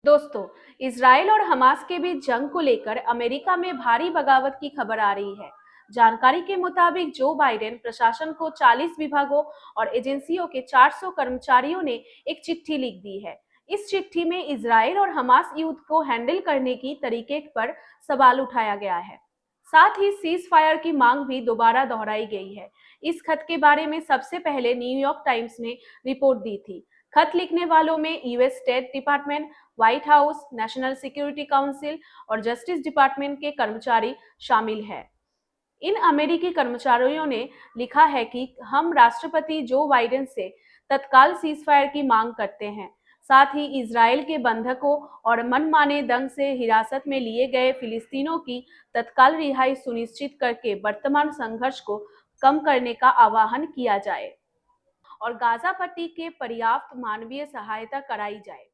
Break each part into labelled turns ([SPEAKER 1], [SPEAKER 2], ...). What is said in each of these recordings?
[SPEAKER 1] दोस्तों, इजराइल और हमास के बीच जंग को लेकर अमेरिका में भारी बगावत की खबर आ रही है। जानकारी के मुताबिक जो बाइडेन प्रशासन को 40 विभागों और एजेंसियों के 400 कर्मचारियों ने एक चिट्ठी लिख दी है। इस चिट्ठी में इजराइल और हमास युद्ध को हैंडल करने की तरीके पर सवाल उठाया गया है। साथ ही सीज फायर की मांग भी दोबारा दोहराई गई है। इस खत के बारे में सबसे पहले न्यूयॉर्क टाइम्स ने रिपोर्ट दी थी। खत लिखने वालों में US state department, white house, national security council और जस्टिस डिपार्टमेंट के कर्मचारी शामिल हैं। इन अमेरिकी कर्मचारियों ने लिखा है कि हम राष्ट्रपति जो बाइडेन से तत्काल सीजफायर की मांग करते हैं। साथ ही इजराइल के बंधकों और मनमाने ढंग से हिरासत में लिए गए फिलिस्तीनों की तत्काल रिहाई सुनिश्चित करके वर्तमान संघर्ष को कम करने का आह्वान किया जाए और गाजा पट्टी के पर्याप्त मानवीय सहायता कराई जाए।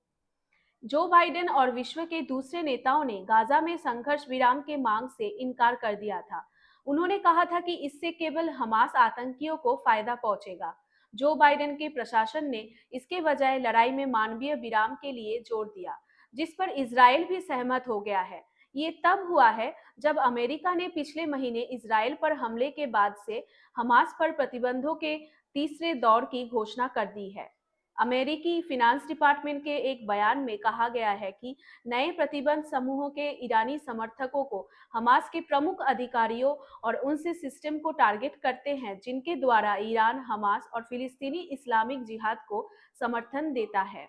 [SPEAKER 1] जो बाइडेन और विश्व के दूसरे नेताओं ने गाजा में संघर्ष विराम के मांग से इनकार कर दिया था। उन्होंने कहा था कि इससे केवल हमास आतंकियों को फायदा पहुंचेगा। जो बाइडेन के प्रशासन ने इसके बजाय लड़ाई में मानवीय विराम के लिए जोर दिया, जिस पर इजराइल भी सहमत हो गया है। ये तब हुआ है जब अमेरिका ने पिछले महीने इजराइल पर हमले के बाद से हमास पर प्रतिबंधों के तीसरे दौर की घोषणा कर दी है। अमेरिकी फिनांस डिपार्टमेंट के एक बयान में कहा गया है कि नए प्रतिबंध समूहों के ईरानी समर्थकों को हमास के प्रमुख अधिकारियों और उनसे सिस्टम को टारगेट करते हैं जिनके द्वारा ईरान हमास और फिलिस्तीनी इस्लामिक जिहाद को समर्थन देता है।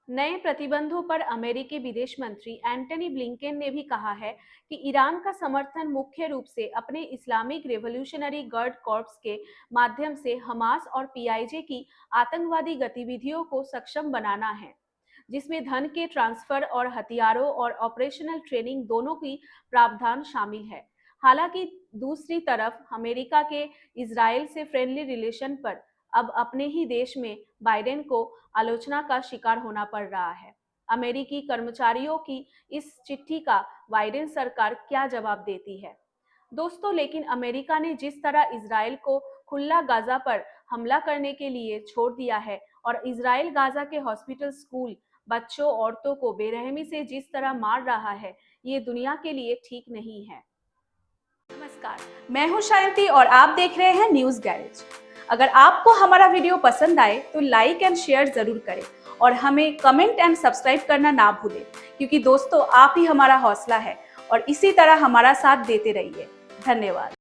[SPEAKER 1] नए प्रतिबंधों पर अमेरिकी विदेश मंत्री एंटनी ब्लिंकेन ने भी कहा है कि ईरान का समर्थन मुख्य रूप से अपने इस्लामिक रेवोल्यूशनरी गार्ड कॉर्प्स के माध्यम से हमास और पीआईजे की आतंकवादी गतिविधियों को सक्षम बनाना है, जिसमें धन के ट्रांसफर और हथियारों और ऑपरेशनल ट्रेनिंग दोनों की प्रावधान शामिल है। हालांकि दूसरी तरफ अमेरिका के इजराइल से फ्रेंडली रिलेशन पर अब अपने ही देश में बाइडेन को आलोचना का शिकार होना पड़ रहा है। अमेरिकी कर्मचारियों की इस चिट्ठी का बाइडेन सरकार क्या जवाब देती है? दोस्तों, लेकिन अमेरिका ने जिस तरह इजराइल को खुला गाजा पर हमला करने के लिए छोड़ दिया है और इजराइल गाजा के हॉस्पिटल, स्कूल, बच्चों, औरतों को बेरहमी से जिस तरह मार रहा है, ये दुनिया के लिए ठीक नहीं है। नमस्कार, मैं हूं शांति और आप देख रहे हैं न्यूज गैरेज। अगर आपको हमारा वीडियो पसंद आए तो लाइक एंड शेयर जरूर करें और हमें कमेंट एंड सब्सक्राइब करना ना भूलें, क्योंकि दोस्तों आप ही हमारा हौसला है और इसी तरह हमारा साथ देते रहिए। धन्यवाद।